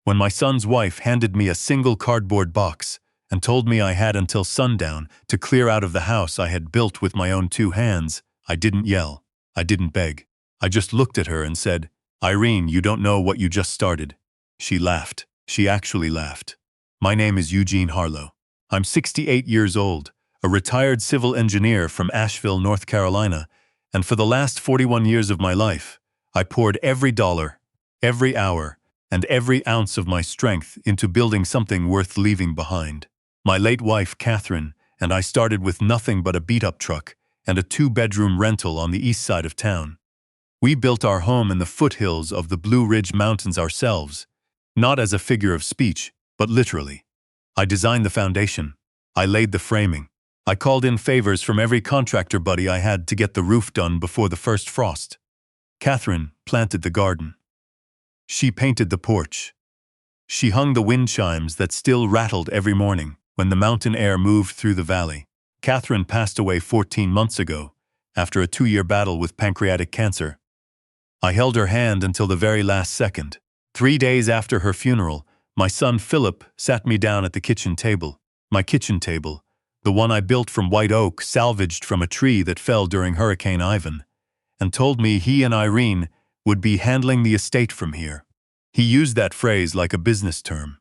When my son's wife handed me a single cardboard box and told me I had until sundown to clear out of the house I had built with my own 2 hands, I didn't yell. I didn't beg. I just looked at her and said, "Irene, you don't know what you just started." She laughed. She actually laughed. My name is Eugene Harlow. I'm 68 years old, a retired civil engineer from Asheville, North Carolina, and for the last 41 years of my life, I poured every dollar, every hour, and every ounce of my strength into building something worth leaving behind. My late wife, Catherine, and I started with nothing but a beat-up truck and a 2-bedroom rental on the east side of town. We built our home in the foothills of the Blue Ridge Mountains ourselves, not as a figure of speech, but literally. I designed the foundation. I laid the framing. I called in favors from every contractor buddy I had to get the roof done before the first frost. Catherine planted the garden. She painted the porch. She hung the wind chimes that still rattled every morning when the mountain air moved through the valley. Catherine passed away 14 months ago, after a 2-year battle with pancreatic cancer. I held her hand until the very last second. 3 days after her funeral, my son Philip sat me down at the kitchen table. My kitchen table, the one I built from white oak salvaged from a tree that fell during Hurricane Ivan, and told me he and Irene would be handling the estate from here. He used that phrase like a business term.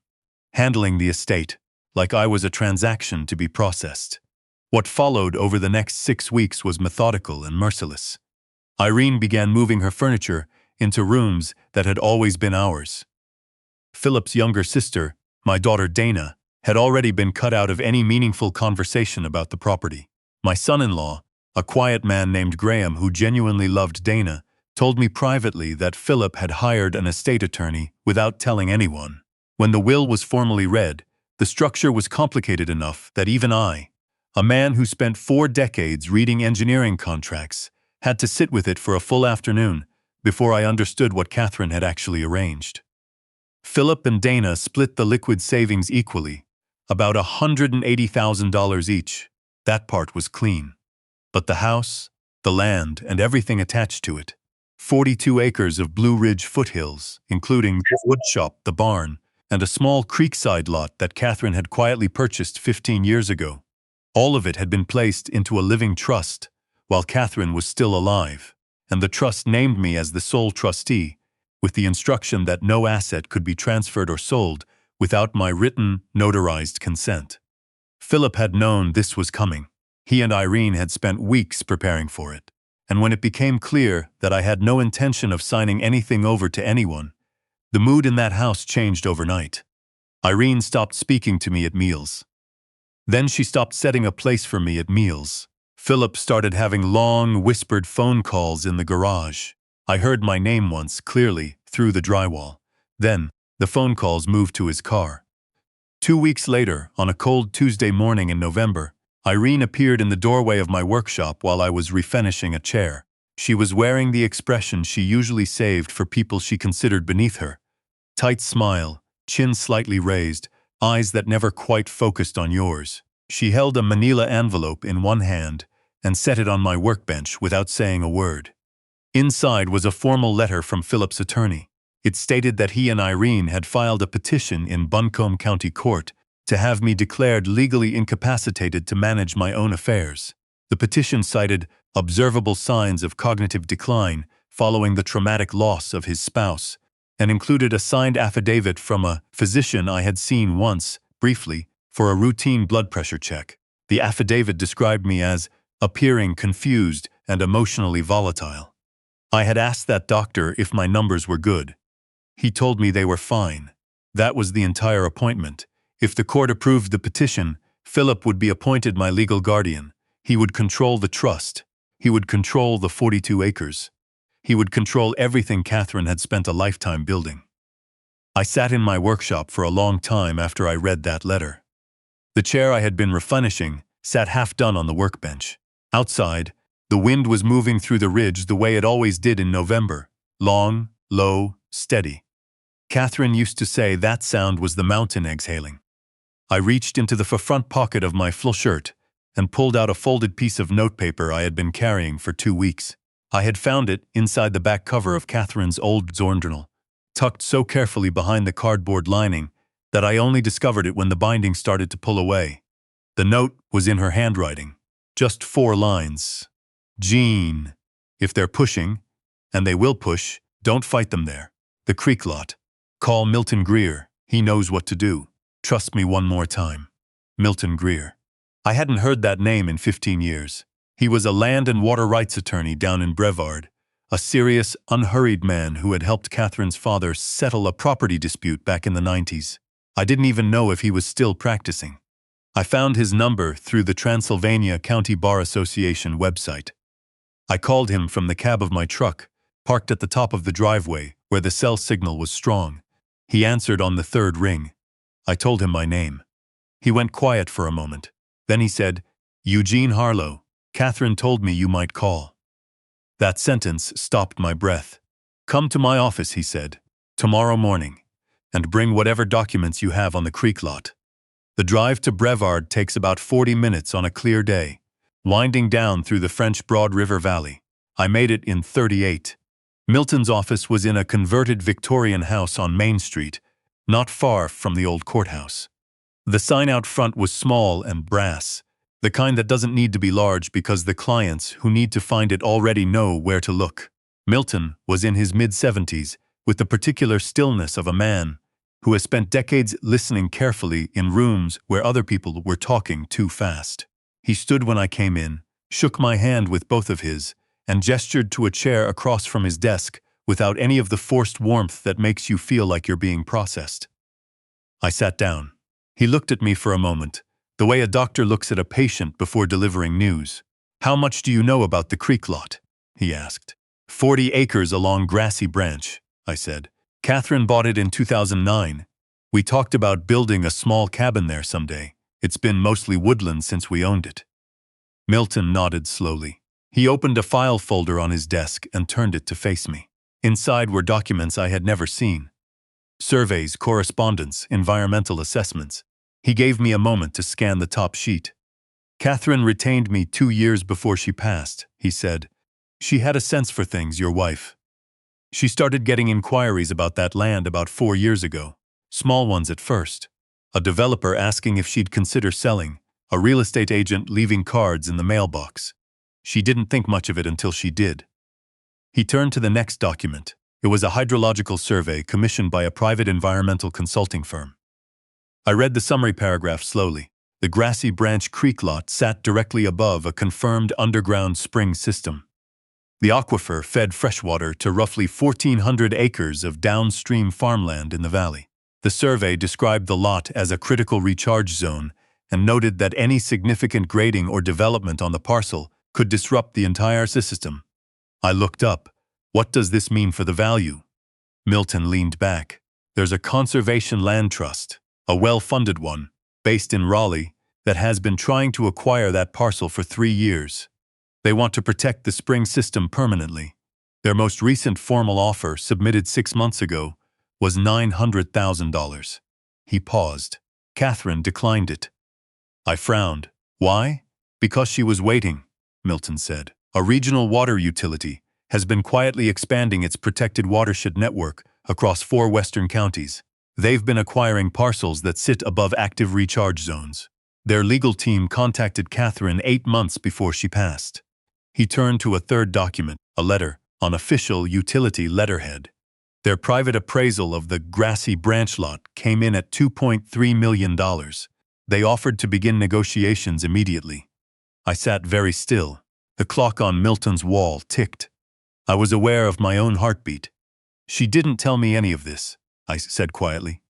Handling the estate, like I was a transaction to be processed. What followed over the next 6 weeks was methodical and merciless. Irene began moving her furniture into rooms that had always been ours. Philip's younger sister, my daughter Dana, had already been cut out of any meaningful conversation about the property. My son-in-law, a quiet man named Graham who genuinely loved Dana, told me privately that Philip had hired an estate attorney without telling anyone. When the will was formally read, the structure was complicated enough that even I, a man who spent 4 decades reading engineering contracts, had to sit with it for a full afternoon before I understood what Catherine had actually arranged. Philip and Dana split the liquid savings equally, about $180,000 each. That part was clean. But the house, the land, and everything attached to it, 42 acres of Blue Ridge foothills, including the woodshop, the barn, and a small creekside lot that Catherine had quietly purchased 15 years ago. All of it had been placed into a living trust while Catherine was still alive, and the trust named me as the sole trustee, with the instruction that no asset could be transferred or sold without my written, notarized consent. Philip had known this was coming. He and Irene had spent weeks preparing for it, and when it became clear that I had no intention of signing anything over to anyone, the mood in that house changed overnight. Irene stopped speaking to me at meals. Then she stopped setting a place for me at meals. Philip started having long, whispered phone calls in the garage. I heard my name once, clearly, through the drywall. Then, the phone calls moved to his car. 2 weeks later, on a cold Tuesday morning in November, Irene appeared in the doorway of my workshop while I was refinishing a chair. She was wearing the expression she usually saved for people she considered beneath her. Tight smile, chin slightly raised, eyes that never quite focused on yours. She held a manila envelope in one hand and set it on my workbench without saying a word. Inside was a formal letter from Philip's attorney. It stated that he and Irene had filed a petition in Buncombe County Court to have me declared legally incapacitated to manage my own affairs. The petition cited observable signs of cognitive decline following the traumatic loss of his spouse, and included a signed affidavit from a physician I had seen once, briefly, for a routine blood pressure check. The affidavit described me as appearing confused and emotionally volatile. I had asked that doctor if my numbers were good. He told me they were fine. That was the entire appointment. If the court approved the petition, Philip would be appointed my legal guardian. He would control the trust. He would control the 42 acres. He would control everything Catherine had spent a lifetime building. I sat in my workshop for a long time after I read that letter. The chair I had been refinishing sat half done on the workbench. Outside, the wind was moving through the ridge the way it always did in November, long, low, steady. Catherine used to say that sound was the mountain exhaling. I reached into the front pocket of my full shirt and pulled out a folded piece of notepaper I had been carrying for 2 weeks. I had found it inside the back cover of Catherine's old journal. tucked so carefully behind the cardboard lining that I only discovered it when the binding started to pull away. The note was in her handwriting. Just 4 lines. Gene, if they're pushing, and they will push, don't fight them there. The creek lot. Call Milton Greer. He knows what to do. Trust me one more time. Milton Greer. I hadn't heard that name in 15 years. He was a land and water rights attorney down in Brevard, a serious, unhurried man who had helped Catherine's father settle a property dispute back in the 90s. I didn't even know if he was still practicing. I found his number through the Transylvania County Bar Association website. I called him from the cab of my truck, parked at the top of the driveway where the cell signal was strong. He answered on the 3rd ring. I told him my name. He went quiet for a moment. Then he said, "Eugene Harlow, Catherine told me you might call." That sentence stopped my breath. "Come to my office," he said, "tomorrow morning, and bring whatever documents you have on the creek lot." The drive to Brevard takes about 40 minutes on a clear day, winding down through the French Broad River Valley. I made it in 38. Milton's office was in a converted Victorian house on Main Street, not far from the old courthouse. The sign out front was small and brass, the kind that doesn't need to be large because the clients who need to find it already know where to look. Milton was in his mid-70s, with the particular stillness of a man who has spent decades listening carefully in rooms where other people were talking too fast. He stood when I came in, shook my hand with both of his, and gestured to a chair across from his desk without any of the forced warmth that makes you feel like you're being processed. I sat down. He looked at me for a moment, the way a doctor looks at a patient before delivering news. "How much do you know about the creek lot?" he asked. 40 acres along Grassy Branch, I said. Catherine bought it in 2009. We talked about building a small cabin there someday. It's been mostly woodland since we owned it. Milton nodded slowly. He opened a file folder on his desk and turned it to face me. Inside were documents I had never seen. Surveys, correspondence, environmental assessments. He gave me a moment to scan the top sheet. "Catherine retained me 2 years before she passed," he said. "She had a sense for things, your wife. She started getting inquiries about that land about 4 years ago. Small ones at first. A developer asking if she'd consider selling, a real estate agent leaving cards in the mailbox. She didn't think much of it until she did." He turned to the next document. It was a hydrological survey commissioned by a private environmental consulting firm. I read the summary paragraph slowly. The Grassy Branch Creek lot sat directly above a confirmed underground spring system. The aquifer fed freshwater to roughly 1,400 acres of downstream farmland in the valley. The survey described the lot as a critical recharge zone and noted that any significant grading or development on the parcel could disrupt the entire system. I looked up. "What does this mean for the value?" Milton leaned back. "There's a conservation land trust, a well-funded one, based in Raleigh, that has been trying to acquire that parcel for 3 years. They want to protect the spring system permanently. Their most recent formal offer, submitted 6 months ago, was $900,000. He paused. Catherine declined it. I frowned. "Why?" "Because she was waiting," Milton said. "A regional water utility has been quietly expanding its protected watershed network across 4 western counties. They've been acquiring parcels that sit above active recharge zones. Their legal team contacted Catherine 8 months before she passed." He turned to a third document, a letter, on official utility letterhead. Their private appraisal of the Grassy Branch lot came in at $2.3 million. They offered to begin negotiations immediately. I sat very still. The clock on Milton's wall ticked. I was aware of my own heartbeat. "She didn't tell me any of this," I said quietly.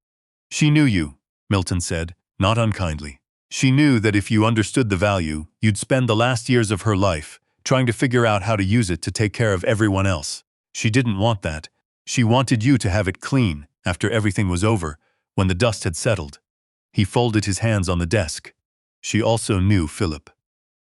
"She knew you," Milton said, not unkindly. "She knew that if you understood the value, you'd spend the last years of her life trying to figure out how to use it to take care of everyone else. She didn't want that. She wanted you to have it clean after everything was over, when the dust had settled." He folded his hands on the desk. "She also knew Philip."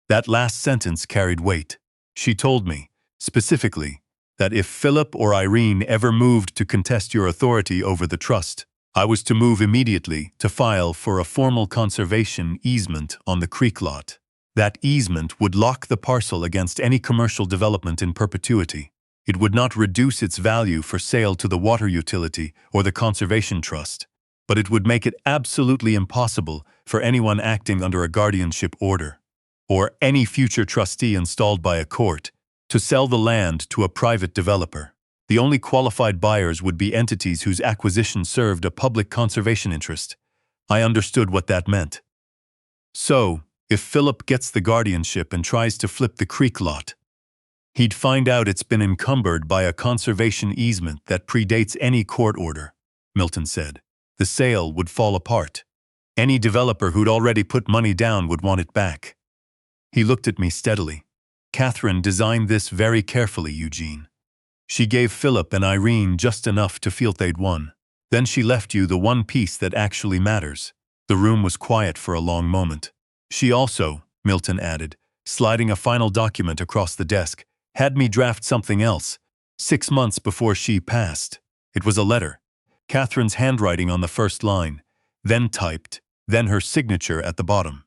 That last sentence carried weight. "She told me, specifically, that if Philip or Irene ever moved to contest your authority over the trust, I was to move immediately to file for a formal conservation easement on the creek lot. That easement would lock the parcel against any commercial development in perpetuity. It would not reduce its value for sale to the water utility or the conservation trust, but it would make it absolutely impossible for anyone acting under a guardianship order, or any future trustee installed by a court, to sell the land to a private developer. The only qualified buyers would be entities whose acquisition served a public conservation interest. I understood what that meant. So, if Philip gets the guardianship and tries to flip the creek lot, he'd find out it's been encumbered by a conservation easement that predates any court order, Milton said. The sale would fall apart. Any developer who'd already put money down would want it back. He looked at me steadily. Catherine designed this very carefully, Eugene. She gave Philip and Irene just enough to feel they'd won. Then she left you the one piece that actually matters. The room was quiet for a long moment. She also, Milton added, sliding a final document across the desk, had me draft something else, 6 months before she passed. It was a letter. Catherine's handwriting on the first line, then typed, then her signature at the bottom.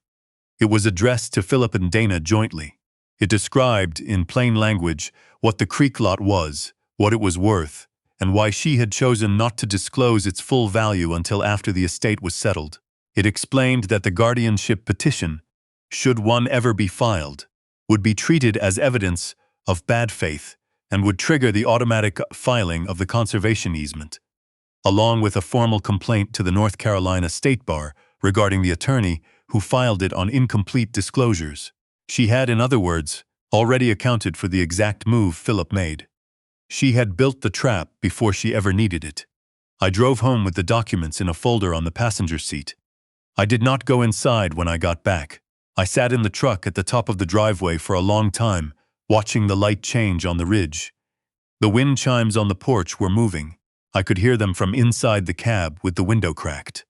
It was addressed to Philip and Dana jointly. It described, in plain language, what the creek lot was, what it was worth, and why she had chosen not to disclose its full value until after the estate was settled. It explained that the guardianship petition, should one ever be filed, would be treated as evidence of bad faith and would trigger the automatic filing of the conservation easement, along with a formal complaint to the North Carolina State Bar regarding the attorney who filed it on incomplete disclosures. She had, in other words, already accounted for the exact move Philip made. She had built the trap before she ever needed it. I drove home with the documents in a folder on the passenger seat. I did not go inside when I got back. I sat in the truck at the top of the driveway for a long time, watching the light change on the ridge. The wind chimes on the porch were moving. I could hear them from inside the cab with the window cracked.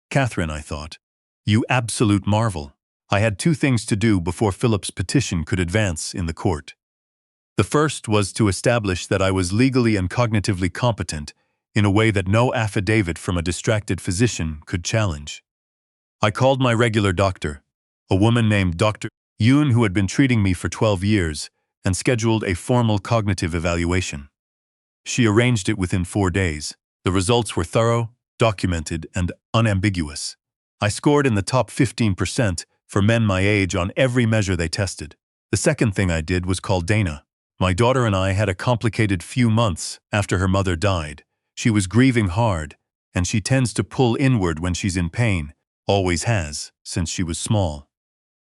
Catherine, I thought, you absolute marvel. I had 2 things to do before Philip's petition could advance in the court. The first was to establish that I was legally and cognitively competent in a way that no affidavit from a distracted physician could challenge. I called my regular doctor, a woman named Dr. Eugene who had been treating me for 12 years, and scheduled a formal cognitive evaluation. She arranged it within 4 days. The results were thorough, documented, and unambiguous. I scored in the top 15% for men my age on every measure they tested. The second thing I did was call Dana. My daughter and I had a complicated few months after her mother died. She was grieving hard, and she tends to pull inward when she's in pain, always has, since she was small.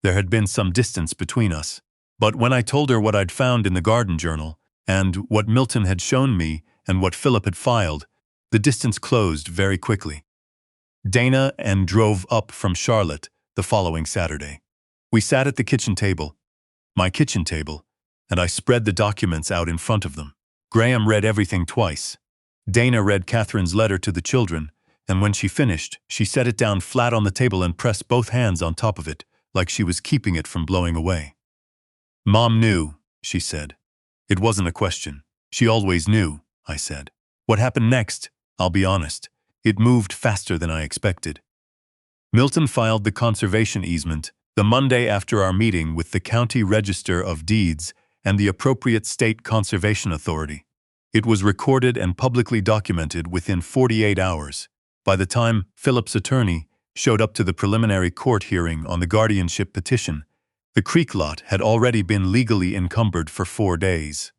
There had been some distance between us, but when I told her what I'd found in the garden journal, and what Milton had shown me and what Philip had filed, the distance closed very quickly. Dana and drove up from Charlotte the following Saturday. We sat at the kitchen table, my kitchen table, and I spread the documents out in front of them. Graham read everything twice. Dana read Catherine's letter to the children, and when she finished, she set it down flat on the table and pressed both hands on top of it, like she was keeping it from blowing away. Mom knew, she said. It wasn't a question. She always knew, I said. What happened next? I'll be honest. It moved faster than I expected. Milton filed the conservation easement the Monday after our meeting with the County Register of Deeds and the appropriate state conservation authority. It was recorded and publicly documented within 48 hours. By the time Philip's attorney showed up to the preliminary court hearing on the guardianship petition, the creek lot had already been legally encumbered for 4 days.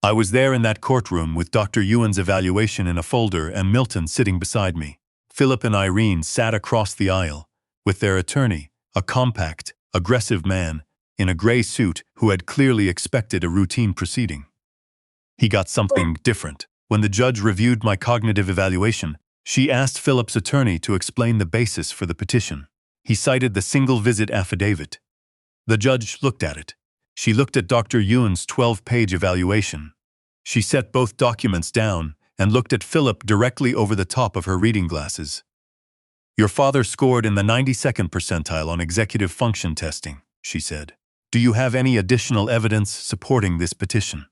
I was there in that courtroom with Dr. Ewan's evaluation in a folder and Milton sitting beside me. Philip and Irene sat across the aisle, with their attorney, a compact, aggressive man, in a gray suit who had clearly expected a routine proceeding. He got something different. When the judge reviewed my cognitive evaluation, she asked Philip's attorney to explain the basis for the petition. He cited the single-visit affidavit. The judge looked at it. She looked at Dr. Ewan's 12-page evaluation. She set both documents down and looked at Philip directly over the top of her reading glasses. Your father scored in the 92nd percentile on executive function testing, she said. Do you have any additional evidence supporting this petition?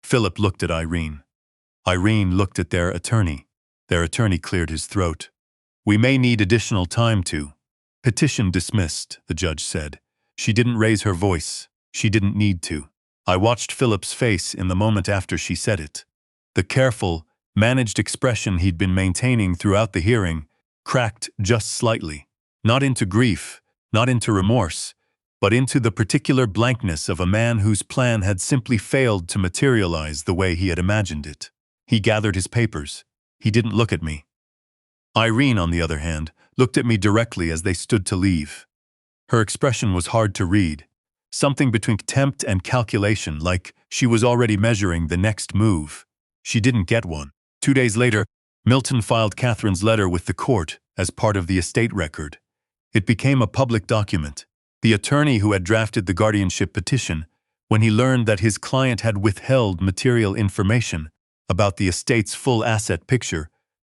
Philip looked at Irene. Irene looked at their attorney. Their attorney cleared his throat. We may need additional time to. Petition dismissed, the judge said. She didn't raise her voice. She didn't need to. I watched Philip's face in the moment after she said it. The careful, managed expression he'd been maintaining throughout the hearing cracked just slightly, not into grief, not into remorse, but into the particular blankness of a man whose plan had simply failed to materialize the way he had imagined it. He gathered his papers. He didn't look at me. Irene, on the other hand, looked at me directly as they stood to leave. Her expression was hard to read, something between contempt and calculation, like she was already measuring the next move. She didn't get one. 2 days later, Milton filed Catherine's letter with the court as part of the estate record. It became a public document. The attorney who had drafted the guardianship petition, when he learned that his client had withheld material information about the estate's full asset picture,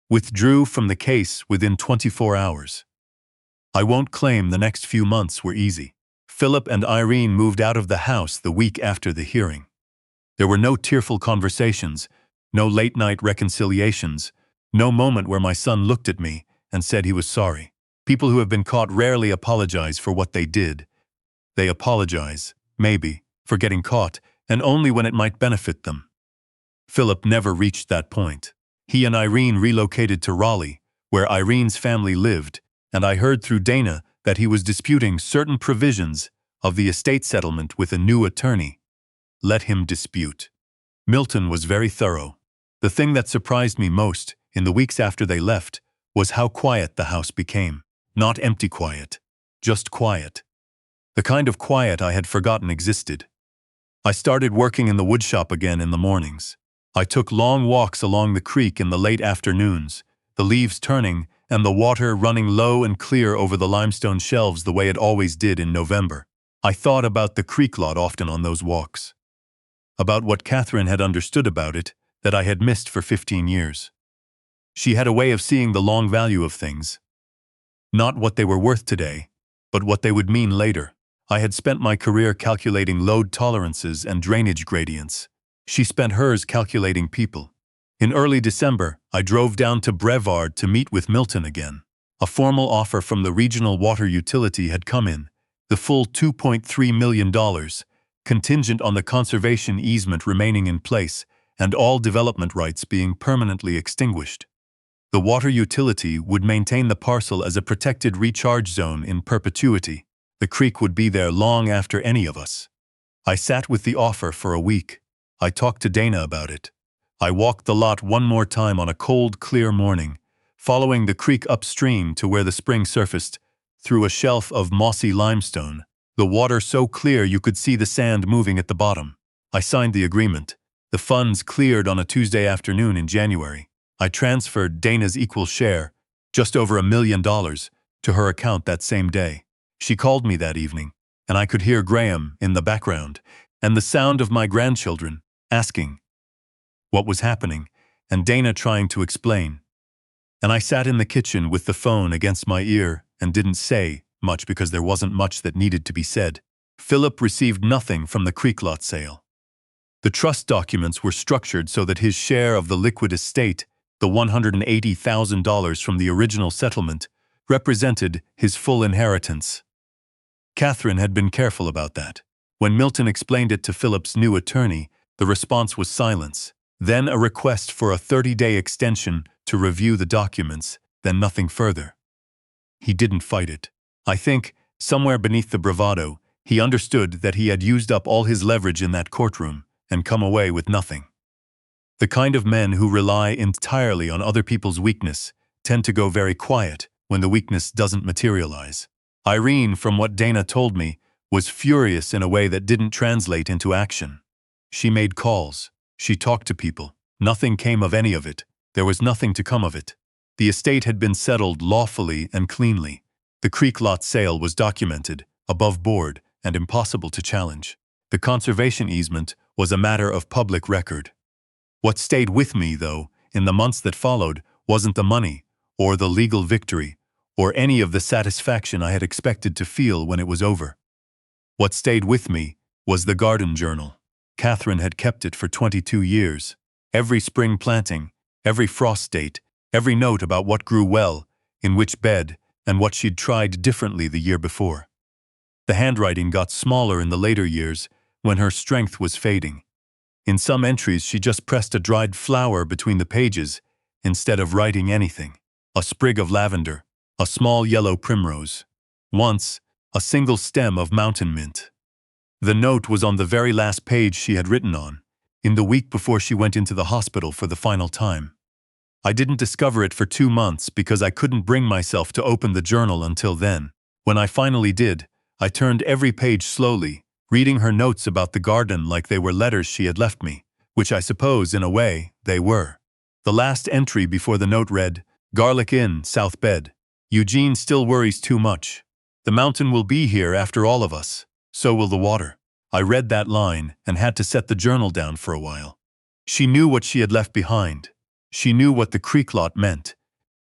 withdrew from the case within 24 hours. I won't claim the next few months were easy. Philip and Irene moved out of the house the week after the hearing. There were no tearful conversations, no late-night reconciliations, no moment where my son looked at me and said he was sorry. People who have been caught rarely apologize for what they did. They apologize, maybe, for getting caught, and only when it might benefit them. Philip never reached that point. He and Irene relocated to Raleigh, where Irene's family lived, and I heard through Dana that he was disputing certain provisions of the estate settlement with a new attorney. Let him dispute. Milton was very thorough. The thing that surprised me most in the weeks after they left was how quiet the house became. Not empty quiet, just quiet. The kind of quiet I had forgotten existed. I started working in the woodshop again in the mornings. I took long walks along the creek in the late afternoons, the leaves turning and the water running low and clear over the limestone shelves the way it always did in November. I thought about the creek lot often on those walks. About what Catherine had understood about it that I had missed for 15 years. She had a way of seeing the long value of things. Not what they were worth today, but what they would mean later. I had spent my career calculating load tolerances and drainage gradients. She spent hers calculating people. In early December, I drove down to Brevard to meet with Milton again. A formal offer from the regional water utility had come in, the full $2.3 million, contingent on the conservation easement remaining in place and all development rights being permanently extinguished. The water utility would maintain the parcel as a protected recharge zone in perpetuity. The creek would be there long after any of us. I sat with the offer for a week. I talked to Dana about it. I walked the lot one more time on a cold, clear morning, following the creek upstream to where the spring surfaced, through a shelf of mossy limestone, the water so clear you could see the sand moving at the bottom. I signed the agreement. The funds cleared on a Tuesday afternoon in January. I transferred Dana's equal share, just over $1 million, to her account that same day. She called me that evening, and I could hear Graham in the background, and the sound of my grandchildren, asking what was happening, and Dana trying to explain. And I sat in the kitchen with the phone against my ear and didn't say much because there wasn't much that needed to be said. Philip received nothing from the creek lot sale. The trust documents were structured so that his share of the liquid estate, the $180,000 from the original settlement, represented his full inheritance. Catherine had been careful about that. When Milton explained it to Philip's new attorney, the response was silence, then a request for a 30-day extension to review the documents, then nothing further. He didn't fight it. I think, somewhere beneath the bravado, he understood that he had used up all his leverage in that courtroom and come away with nothing. The kind of men who rely entirely on other people's weakness tend to go very quiet when the weakness doesn't materialize. Irene, from what Dana told me, was furious in a way that didn't translate into action. She made calls. She talked to people. Nothing came of any of it. There was nothing to come of it. The estate had been settled lawfully and cleanly. The creek lot sale was documented, above board, and impossible to challenge. The conservation easement was a matter of public record. What stayed with me, though, in the months that followed, wasn't the money, or the legal victory, or any of the satisfaction I had expected to feel when it was over. What stayed with me was the garden journal. Catherine had kept it for 22 years. Every spring planting, every frost date, every note about what grew well, in which bed, and what she'd tried differently the year before. The handwriting got smaller in the later years, when her strength was fading. In some entries she just pressed a dried flower between the pages instead of writing anything. A sprig of lavender, a small yellow primrose. Once, a single stem of mountain mint. The note was on the very last page she had written on, in the week before she went into the hospital for the final time. I didn't discover it for 2 months because I couldn't bring myself to open the journal until then. When I finally did, I turned every page slowly, reading her notes about the garden like they were letters she had left me, which I suppose, in a way, they were. The last entry before the note read, "Garlic Inn, South Bed. Eugene still worries too much. The mountain will be here after all of us. So will the water." I read that line and had to set the journal down for a while. She knew what she had left behind. She knew what the creek lot meant.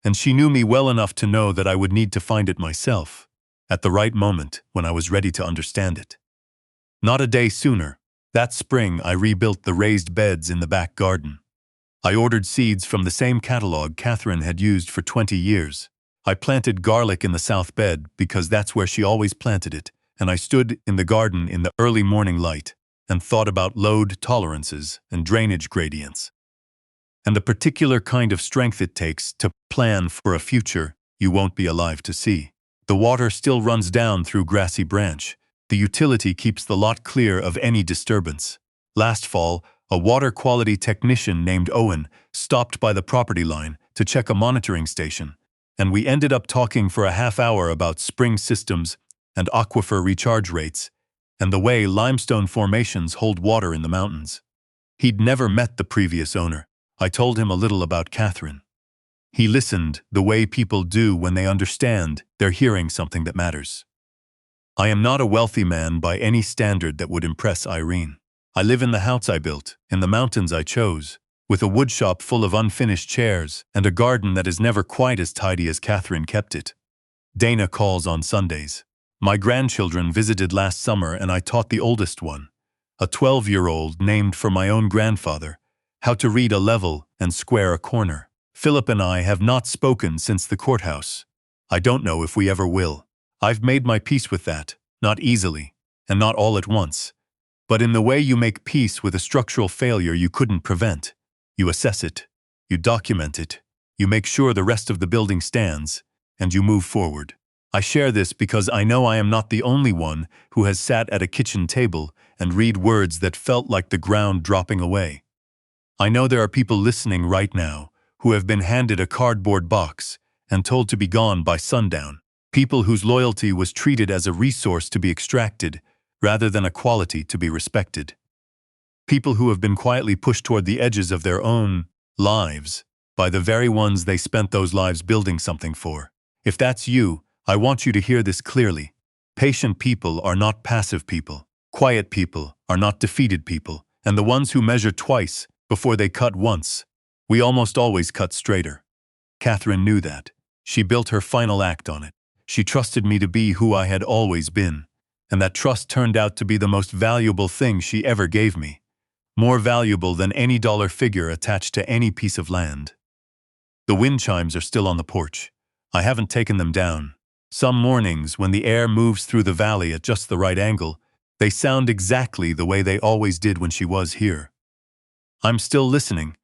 And she knew me well enough to know that I would need to find it myself, at the right moment when I was ready to understand it. Not a day sooner, that spring I rebuilt the raised beds in the back garden. I ordered seeds from the same catalog Catherine had used for 20 years. I planted garlic in the south bed because that's where she always planted it, and I stood in the garden in the early morning light and thought about load tolerances and drainage gradients, and the particular kind of strength it takes to plan for a future you won't be alive to see. The water still runs down through Grassy Branch. The utility keeps the lot clear of any disturbance. Last fall, a water quality technician named Owen stopped by the property line to check a monitoring station, and we ended up talking for a half hour about spring systems and aquifer recharge rates, and the way limestone formations hold water in the mountains. He'd never met the previous owner. I told him a little about Catherine. He listened the way people do when they understand they're hearing something that matters. I am not a wealthy man by any standard that would impress Irene. I live in the house I built, in the mountains I chose, with a woodshop full of unfinished chairs and a garden that is never quite as tidy as Catherine kept it. Dana calls on Sundays. My grandchildren visited last summer and I taught the oldest one, a 12-year-old named for my own grandfather, how to read a level and square a corner. Philip and I have not spoken since the courthouse. I don't know if we ever will. I've made my peace with that, not easily, and not all at once, but in the way you make peace with a structural failure you couldn't prevent. You assess it, you document it, you make sure the rest of the building stands, and you move forward. I share this because I know I am not the only one who has sat at a kitchen table and read words that felt like the ground dropping away. I know there are people listening right now who have been handed a cardboard box and told to be gone by sundown. People whose loyalty was treated as a resource to be extracted rather than a quality to be respected. People who have been quietly pushed toward the edges of their own lives by the very ones they spent those lives building something for. If that's you, I want you to hear this clearly. Patient people are not passive people. Quiet people are not defeated people. And the ones who measure twice before they cut once, we almost always cut straighter. Catherine knew that. She built her final act on it. She trusted me to be who I had always been. And that trust turned out to be the most valuable thing she ever gave me. More valuable than any dollar figure attached to any piece of land. The wind chimes are still on the porch. I haven't taken them down. Some mornings, when the air moves through the valley at just the right angle, they sound exactly the way they always did when she was here. I'm still listening,